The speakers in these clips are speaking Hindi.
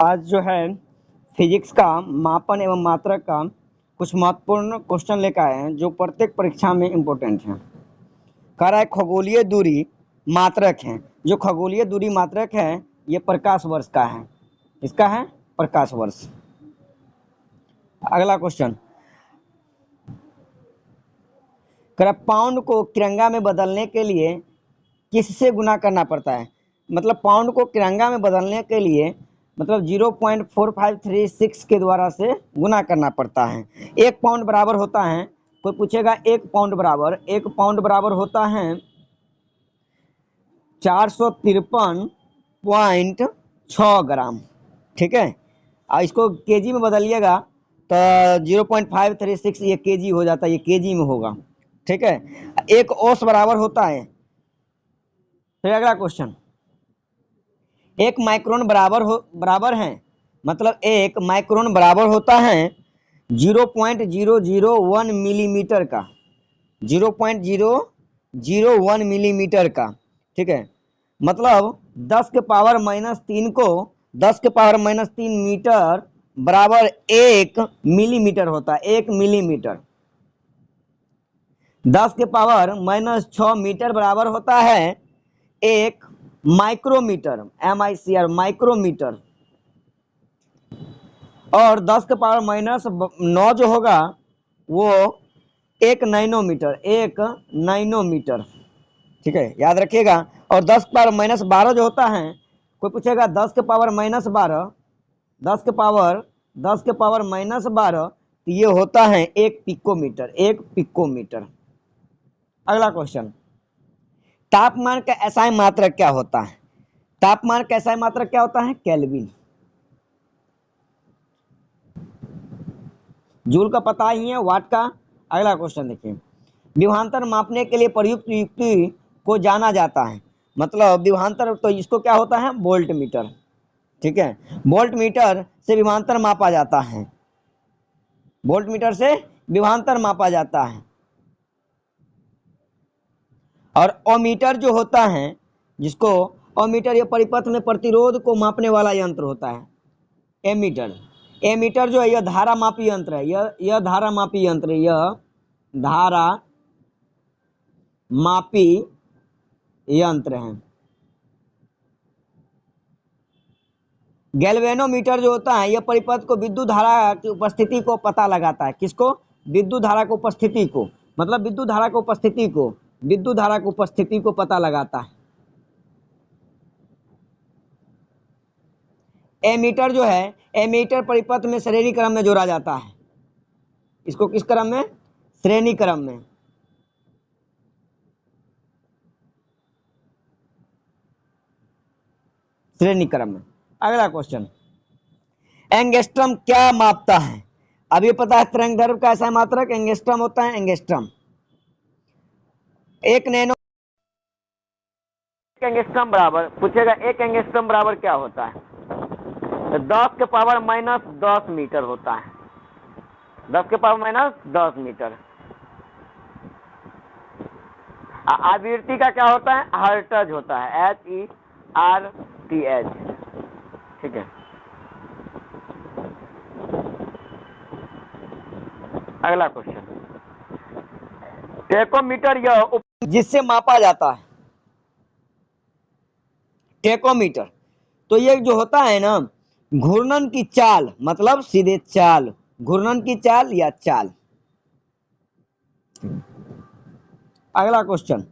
आज जो है फिजिक्स का मापन एवं मात्रक का कुछ महत्वपूर्ण क्वेश्चन लेकर आए हैं जो प्रत्येक परीक्षा में इम्पोर्टेंट है। कह रहा है खगोलीय दूरी मात्रक है। जो खगोलीय दूरी मात्रक है ये प्रकाश वर्ष का है। इसका है प्रकाश वर्ष। अगला क्वेश्चन, कह रहा पाउंड को तिरंगा में बदलने के लिए किससे गुना करना पड़ता है। मतलब पाउंड को तिरंगा में बदलने के लिए मतलब 0.4536 के द्वारा से गुना करना पड़ता है। एक पाउंड बराबर होता है, कोई पूछेगा एक पाउंड बराबर होता है 453.6 ग्राम। ठीक है, और इसको केजी में बदलिएगा तो 0.536 ये केजी हो जाता है, ये केजी में होगा। ठीक है, एक औस बराबर होता है। फिर अगला क्वेश्चन, एक माइक्रोन बराबर है, मतलब एक माइक्रोन बराबर होता है 0.001 मिलीमीटर का, 0.001 मिलीमीटर का। ठीक है, मतलब 10 के पावर -3 को 10 के पावर -3 मीटर बराबर 1 मिलीमीटर होता है। 1 मिलीमीटर 10 के पावर -6 मीटर बराबर होता है 1 माइक्रोमीटर, MICR माइक्रोमीटर। और 10 के पावर -9 जो होगा वो 1 नैनोमीटर, 1 नैनोमीटर। ठीक है, याद रखिएगा। और 10 के पावर -12 जो होता है, कोई पूछेगा 10 के पावर -12, 10 के पावर -12 तो ये होता है 1 पिकोमीटर, 1 पिकोमीटर। अगला क्वेश्चन, तापमान का एसआई मात्रक क्या होता है। तापमान का एसआई मात्रक क्या होता है, केल्विन। जूल का पता ही है, वाट का। अगला क्वेश्चन देखिए, विभवांतर मापने के लिए प्रयुक्त युक्ति को जाना जाता है। मतलब विभवांतर तो इसको क्या होता है, वोल्ट मीटर। ठीक है, वोल्ट मीटर से विभवांतर मापा जाता है, वोल्ट मीटर से विभवांतर मापा जाता है। और ओमीटर जो होता है, जिसको ओमीटर या परिपथ में प्रतिरोध को मापने वाला यंत्र होता है, एमीटर। एमीटर जो है यह धारा मापी यंत्र है, यह धारा मापी यंत्र है, यह धारा मापी यंत्र है। गैल्वेनोमीटर जो होता है यह परिपथ को विद्युत धारा की उपस्थिति को पता लगाता है। किसको, विद्युत धारा की उपस्थिति को, मतलब विद्युत धारा की उपस्थिति को पता लगाता है। एमीटर जो है, एमीटर परिपथ में श्रेणी क्रम में जोड़ा जाता है। इसको किस क्रम में, श्रेणी क्रम में। श्रेणी क्रम में। अगला क्वेश्चन, एंगस्ट्रम क्या मापता है। अब ये पता है तरंगदैर्घ्य का ऐसा मात्रक एंगस्ट्रम होता है। एंगस्ट्रम एक नैनो एंगस्ट्रम बराबर, पूछेगा एक एंगस्ट्रम बराबर क्या होता है, तो 10 के पावर -10 मीटर होता है। 10 के पावर -10 मीटर। आवृत्ति का क्या होता है, हर्ट्ज होता है, HERTZ। ठीक है, अगला क्वेश्चन, टेकोमीटर यह जिससे मापा जाता है, टेकोमीटर। तो ये जो होता है ना, घूर्णन की चाल, मतलब सीधे चाल, घूर्णन की चाल या चाल। अगला क्वेश्चन,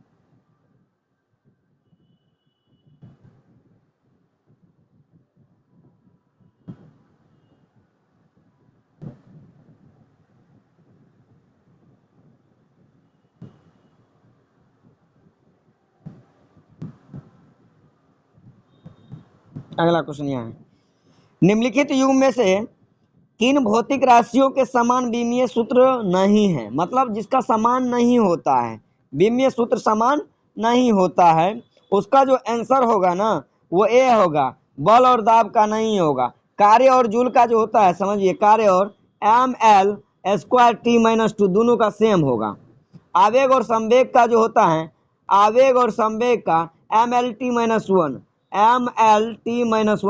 अगला क्वेश्चन यहाँ है, निम्नलिखित युग में से किन भौतिक राशियों के समान विमीय सूत्र नहीं है। मतलब जिसका समान नहीं होता है, विमीय सूत्र समान नहीं होता है, उसका जो आंसर होगा ना वो ए होगा, बल और दाब का नहीं होगा। कार्य और जूल का जो होता है, समझिए कार्य और ml² T-2 दोनों का सेम होगा। आवेग और संवेग का जो होता है, आवेग और संवेग का MLT-1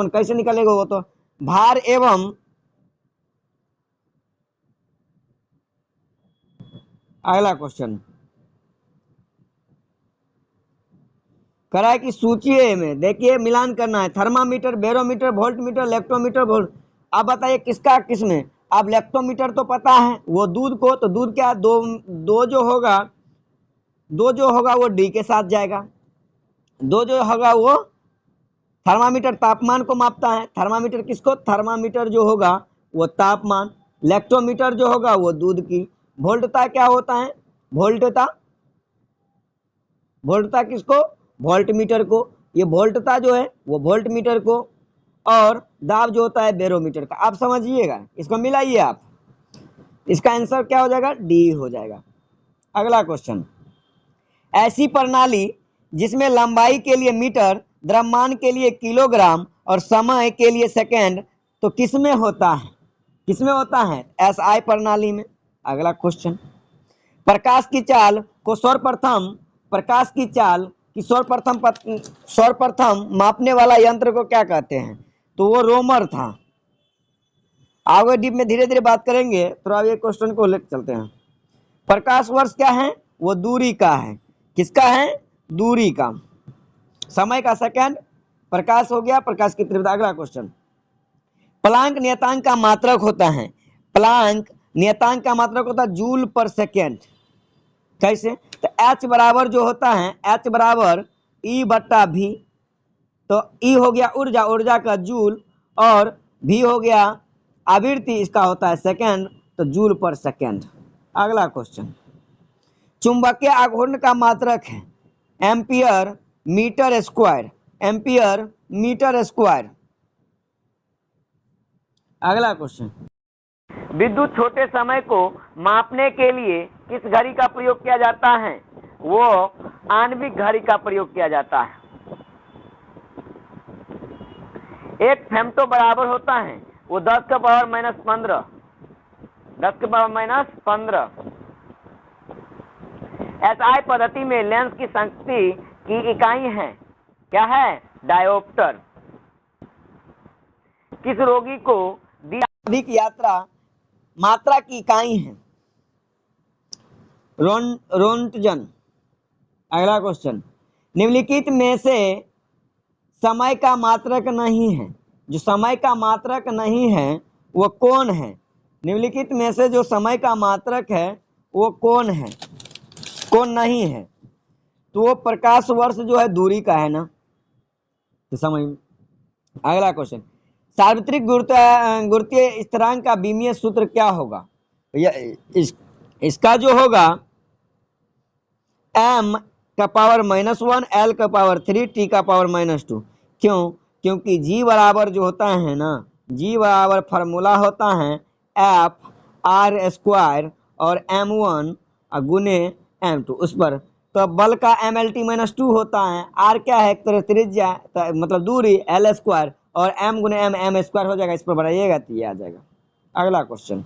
कैसे निकलेगा वो तो भार एवं अगला क्वेश्चन करा है कि सूची ए में देखिए मिलान करना है, thermometer, barometer, voltmeter, electrometer, volt. अब बताइए किसका किसमें। अब इलेक्ट्रोमीटर तो पता है वो दूध को, तो दूध क्या दो, दो जो होगा वो डी के साथ जाएगा, दो जो होगा वो थर्मामीटर तापमान को मापता है, थर्मामीटर किसको, थर्मामीटर जो होगा वो तापमान, इलेक्ट्रोमीटर जो होगा वो दूध की, वोल्टता क्या होता है, वोल्टता, वोल्टता किसको, वोल्टमीटर को, ये वोल्टता जो है वो वोल्टमीटर को, और दाब जो होता है बैरोमीटर का। आप समझिएगा, इसको मिलाइए आप, इसका आंसर क्या हो जाएगा, डी हो जाएगा। अगला क्वेश्चन, ऐसी प्रणाली जिसमें लंबाई के लिए मीटर, द्रव्यमान के लिए किलोग्राम और समय के लिए सेकंड, तो किसमें होता है, किसमें होता है, एसआई प्रणाली में। अगला क्वेश्चन, प्रकाश की चाल को सर्वप्रथम, प्रकाश की चाल की सर्वप्रथम मापने वाला यंत्र को क्या कहते हैं, तो वो रोमर था। आगे डीप में धीरे धीरे बात करेंगे, तो अब ये क्वेश्चन को लेकर चलते हैं। प्रकाश वर्ष क्या है, वो दूरी का है, किसका है, दूरी का, समय का सेकंड, प्रकाश हो गया, प्रकाश की तीव्रता। अगला क्वेश्चन, प्लांक नियतांक का मात्रक होता है, प्लांक नियतांक का मात्रक होता है जूल पर सेकेंड। कैसे, तो एच बराबर जो होता है, एच बराबर ई बट्टा भी, तो ई हो गया ऊर्जा, ऊर्जा का जूल, और भी हो गया आवृत्ति, इसका होता है सेकेंड, तो जूल पर सेकेंड। अगला क्वेश्चन, चुंबकीय आघूर्ण का मात्रक है ampere metre square, ampere metre square. अगला क्वेश्चन, विद्युत छोटे समय को मापने के लिए किस घड़ी का प्रयोग किया जाता है, वो आणविक घड़ी का प्रयोग किया जाता है। एक फेम्टो बराबर होता है वो 10 का पावर माइनस 15, 10 के पावर माइनस 15। एसआई पद्धति में लेंस की शक्ति की इकाई है, क्या है, डायोप्टर। किस रोगी को दी अधिक यात्रा मात्रा की इकाई है, रोंटजन। अगला क्वेश्चन, निम्नलिखित में से समय का मात्रक नहीं है, जो समय का मात्रक नहीं है वो कौन है, निम्नलिखित में से जो समय का मात्रक है वो कौन है, कौन नहीं है, तो वो प्रकाश वर्ष जो है दूरी का है ना, तो समझ में। अगला क्वेश्चन, सार्वत्रिक गुरुत्वीय स्थिरांक का बीमीय सूत्र क्या होगा, इसका जो होगा m का पावर -1, l का पावर 3, t का पावर -2। क्यों, क्योंकि g बराबर जो होता है ना, g बराबर फार्मूला होता है एफ आर स्क्वायर और m1 गुने m2 उस पर, तो बल का mlt-2 होता है, r क्या है, एक तरह त्रिज्या, मतलब दूरी, l स्क्वायर, और m गुने m स्क्वायर हो जाएगा, इस पर बढ़ाइएगा तो ये आ जाएगा। अगला क्वेश्चन,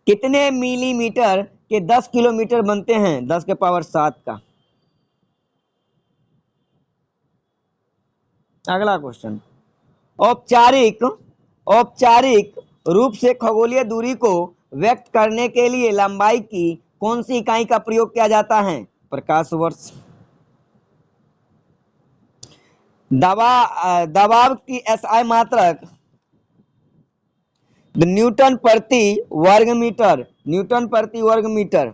कितने मिलीमीटर के 10 किलोमीटर बनते हैं, 10 के पावर 7 का। अगला क्वेश्चन, औपचारिक औपचारिक रूप से खगोलीय दूरी को व्यक्त करने के लिए लंबाई की कौन सी इकाई का प्रयोग किया जाता है, प्रकाश वर्ष। दबाव की एसआई मात्रक न्यूटन प्रति वर्ग मीटर, न्यूटन प्रति वर्ग मीटर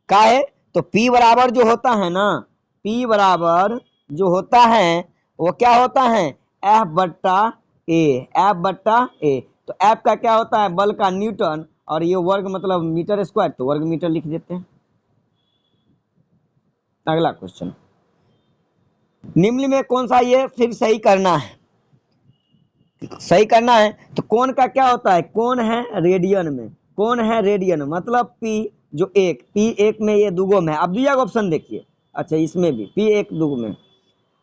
का है, तो P बराबर जो होता है ना, P बराबर जो होता है वो क्या होता है, F बट्टा ए, F बट्टा ए। तो F का क्या होता है, बल का न्यूटन, और ये वर्ग मतलब मीटर स्क्वायर, तो वर्ग मीटर लिख देते हैं। अगला क्वेश्चन, निम्न में कौन सा, ये फिर सही करना है, सही करना है, तो कोण का क्या होता है, कोण है रेडियन में, कोण है रेडियन, मतलब P जो एक, P एक में, ये दुगो में, अब दिया ऑप्शन देखिए, अच्छा इसमें भी P एक दुगो में।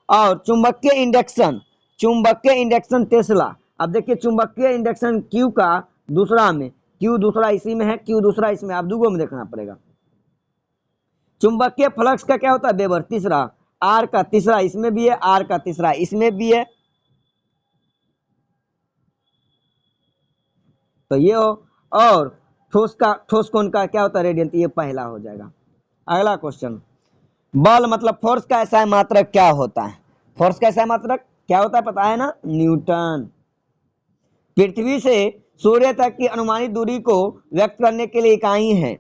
और चुंबकीय इंडक्शन, चुंबकीय इंडक्शन टेस्ला, अब देखिए चुंबकीय इंडक्शन Q का दूसरा में, Q दूसरा इसी में है, Q दूसरा इसमें, आप दुगो में देखना पड़ेगा। चुंबकीय फ्लक्स का क्या होता है, वेबर तीसरा, R का तीसरा इसमें भी है, R का तीसरा इसमें भी है। तो ये हो, और ठोस कोण का क्या होता है रेडियन, तो ये पहला हो जाएगा। अगला क्वेश्चन, बल मतलब फोर्स का ऐसा मात्रक क्या होता है? फोर्स का ऐसा मात्रक क्या होता है पता है ना, न्यूटन। पृथ्वी से सूर्य तक की अनुमानित दूरी को व्यक्त करने के लिए इकाई है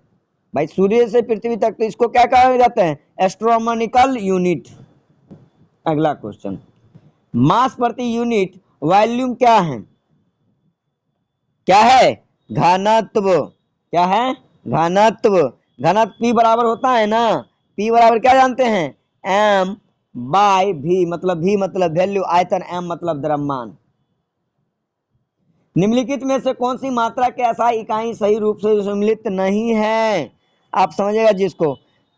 भाई, सूर्य से पृथ्वी तक, तो इसको क्या कहा जाता है, एस्ट्रोनॉमिकल यूनिट। अगला क्वेश्चन, मास प्रति यूनिट वॉल्यूम क्या है? क्या है, घनत्व। क्या है, घनत्व। घनत्व P बराबर होता है ना, P बराबर क्या जानते हैं, m बाय v, मतलब v मतलब वैल्यू, आयतन, m मतलब द्रव्यमान। निम्नलिखित में से कौन सी मात्रा के SI इकाई सही रूप से सम्मिलित नहीं है? आप समझिएगा जिसको,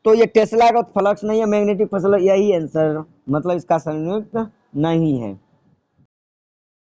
तो ये टेस्ला का फ्लक्स नहीं है, मैग्नेटिक फ्लक्स, यही आंसर, मतलब इसका संयुक्त नहीं है।